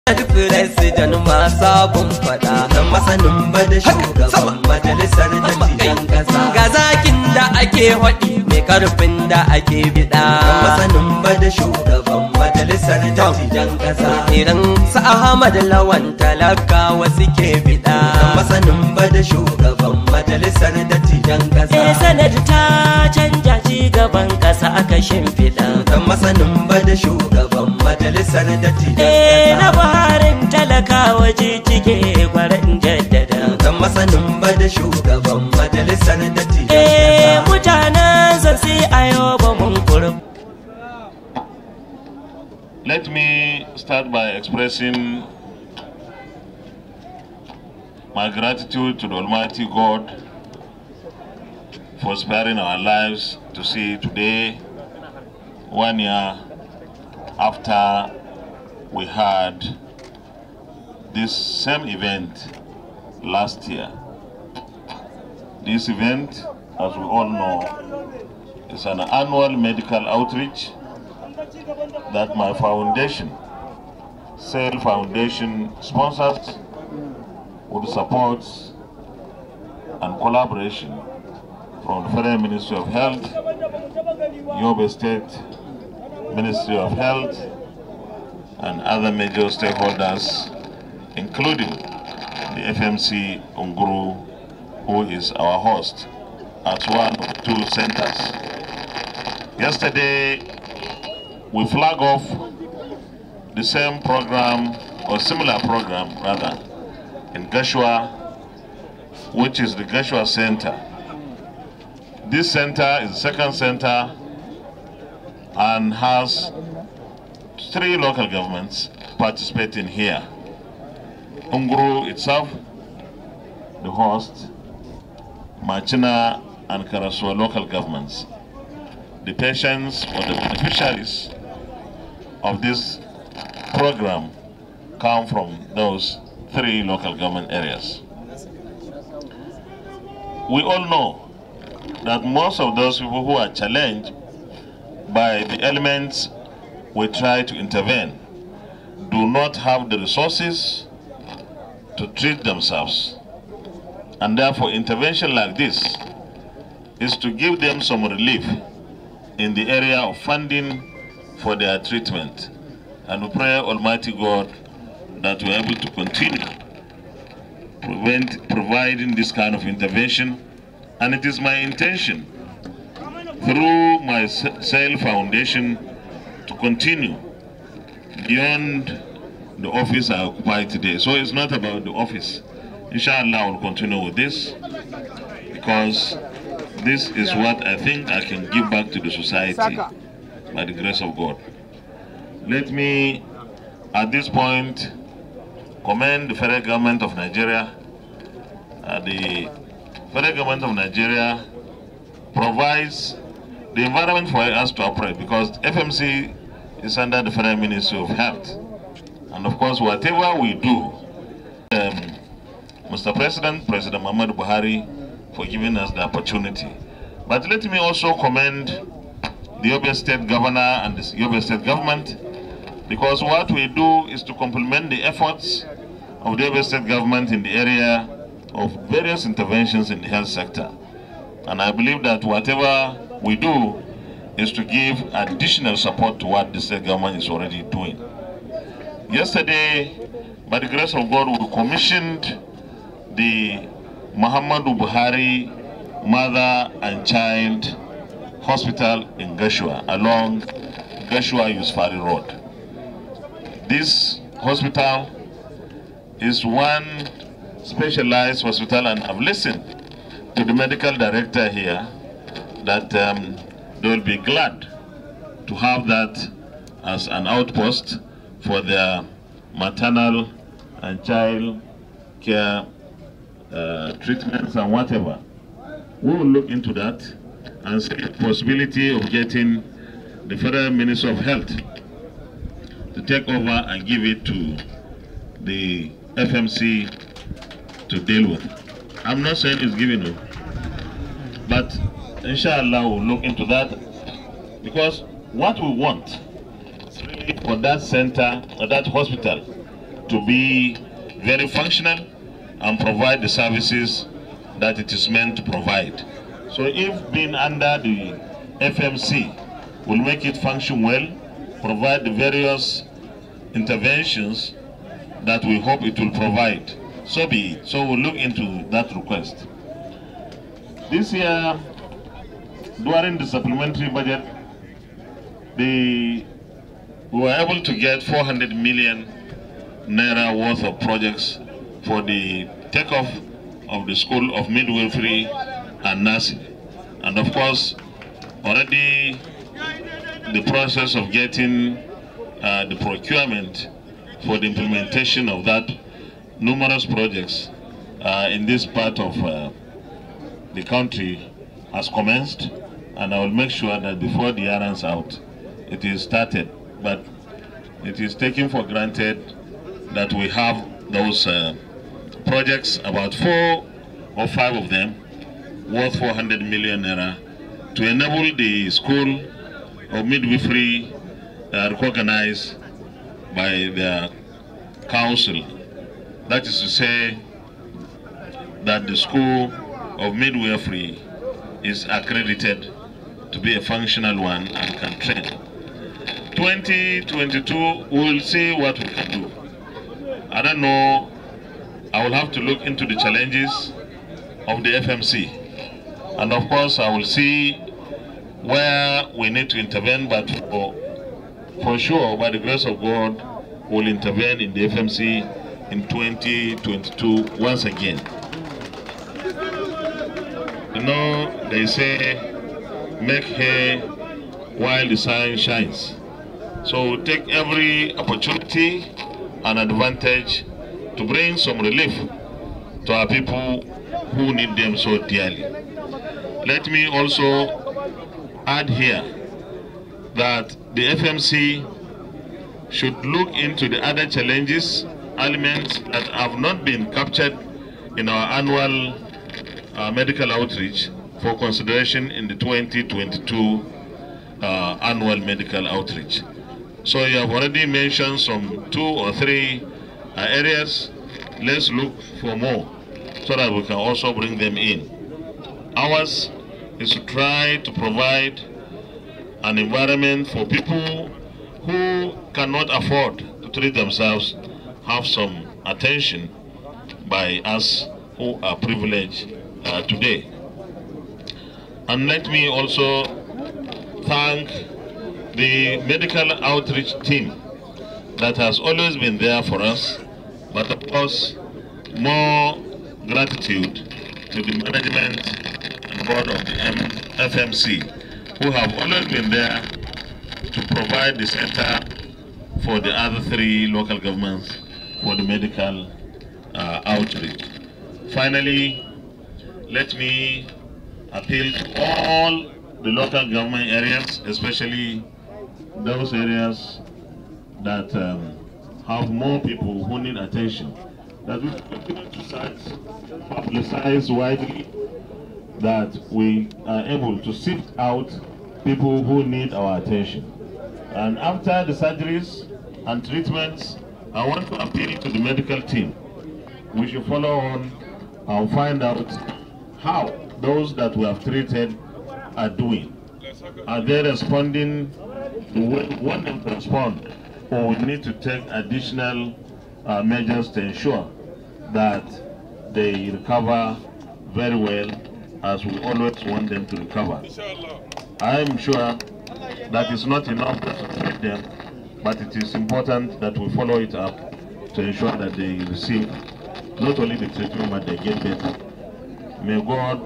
President ma sabon fada dan masanin ba da shugaban majalisar dattijan kasa ga zakin da ake hodi mai karfin da ake bida dan masanin ba da shugaban majalisar dattijan kasa idan sa Ahmed Lawan talakawa suke bida dan masanin ba da shugaban majalisar dattijan kasa sanad ta canja ci gaban kasa aka shimfida dan masanin ba da shugaban majalisar dattijan kasa harin talakawa jijjige gwarin jaddada dan masanin ba da shugaban majalisar dattijan kasa mutanen san sai ayo ba mun kurb. Let me start by expressing my gratitude to the Almighty God for sparing our lives to see today, 1 year after we had this same event last year. This event, as we all know, is an annual medical outreach that my foundation, SAIL Foundation, sponsors with support and collaboration from the Federal Ministry of Health, Yobe State Ministry of Health, and other major stakeholders, including the FMC Unguru, who is our host at one of 2 centers. Yesterday, we flag off the same program, or similar program rather, in Gashua, which is the Gashua Center. This center is the second center and has 3 local governments participating here. Unguru itself, the host, Machina and Karasua local governments. The patients or the beneficiaries of this program come from those 3 local government areas. We all know that most of those people who are challenged by the elements we try to intervene do not have the resources to treat themselves, and therefore intervention like this is to give them some relief in the area of funding for their treatment. And we pray Almighty God that we're able to continue providing this kind of intervention, and it is my intention through my SAIL Foundation to continue beyond the office I occupy today. So it's not about the office. Inshallah, I will continue with this because this is what I think I can give back to the society by the grace of God. Let me, at this point, commend the federal government of Nigeria. The federal government of Nigeria provides the environment for us to operate because FMC is under the Federal Ministry of Health. And of course, whatever we do, Mr. President, President Muhammadu Buhari, for giving us the opportunity. But let me also commend the Yobe State Governor and the Yobe State Government, because what we do is to complement the efforts of the Yobe State Government in the area of various interventions in the health sector. And I believe that whatever we do is to give additional support to what the state government is already doing. Yesterday, by the grace of God, we commissioned the Muhammadu Buhari Mother and Child Hospital in Gashua, along Gashua Yusufari Road. This hospital is one specialized hospital, and I've listened to the medical director here that they will be glad to have that as an outpost for their maternal and child care treatments and whatever. We will look into that and see the possibility of getting the Federal Ministry of Health to take over and give it to the FMC to deal with. I'm not saying it's given up, but inshallah we'll look into that, because what we want is really for that center or that hospital to be very functional and provide the services that it is meant to provide. So if being under the FMC will make it function well, provide the various interventions that we hope it will provide, so be it. So we'll look into that request. This year, during the supplementary budget, we were able to get 400 million naira worth of projects for the takeoff of the School of Midwifery and Nursing. And of course, already the process of getting the procurement for the implementation of that numerous projects in this part of the country has commenced, and I will make sure that before the year runs out, it is started. But it is taken for granted that we have those projects, about 4 or 5 of them, worth 400 million naira, to enable the School of Midwifery recognized by their council. That is to say that the School of Midwifery is accredited to be a functional one and can train. 2022, we'll see what we can do. I don't know, I will have to look into the challenges of the FMC. And of course, I will see where we need to intervene, but for sure, by the grace of God, we'll intervene in the FMC in 2022 once again. You know, they say, make hay while the sun shines. So take every opportunity and advantage to bring some relief to our people who need them so dearly. Let me also add here that the FMC should look into the other challenges, elements that have not been captured in our annual medical outreach for consideration in the 2022 annual medical outreach. So you have already mentioned some 2 or 3 areas. Let's look for more so that we can also bring them in. Ours is to try to provide an environment for people who cannot afford to treat themselves, have some attention by us who are privileged today. And let me also thank the medical outreach team that has always been there for us, but of course, more gratitude to the management and board of the FMC, who have always been there to provide the center for the other 3 local governments for the medical outreach. Finally, let me appeal to all the local government areas, especially those areas that have more people who need attention, that we continue to publicize widely, that we are able to sift out people who need our attention. And after the surgeries and treatments, I want to appeal to the medical team. We should follow on and find out how those that we have treated are doing. Are they responding the way we want them to respond, or we need to take additional measures to ensure that they recover very well, as we always want them to recover. I am sure that it's not enough to treat them, but it is important that we follow it up to ensure that they receive not only the treatment, but they get better. May God,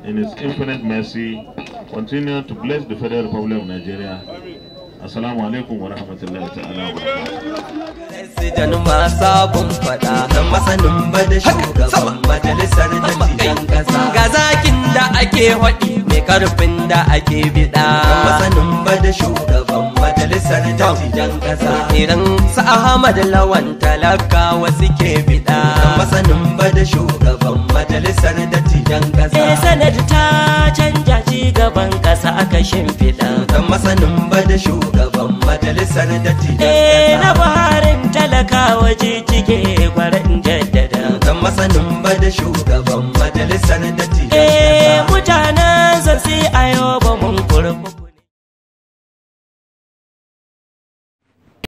in His infinite mercy, continue to bless the Federal Republic of Nigeria. Assalamu alaikum wa rahmatullahi ta'ala wa barakatuh. President ma sabon fada dan masanin ba da shugaban majalisar dattijan kasa. Ga zakin da ake hodi mai karfin da ake bida. Dan masanin ba da shugaban majalisar dattijan kasa. Idan sa Ahmed Lawan talakawa suke bida. Dan masanin ba da shugaban majalisar dattijan kasa. Sanad ta canja ci gaba. gaban ƙasa aka shimfiɗa. Dan masanin bada shugaban majalisar dattijan Na ƙasa. Buharin talakawa jijjige gwarin jaddada. Dan masanin bada shugaban majalisar dattijan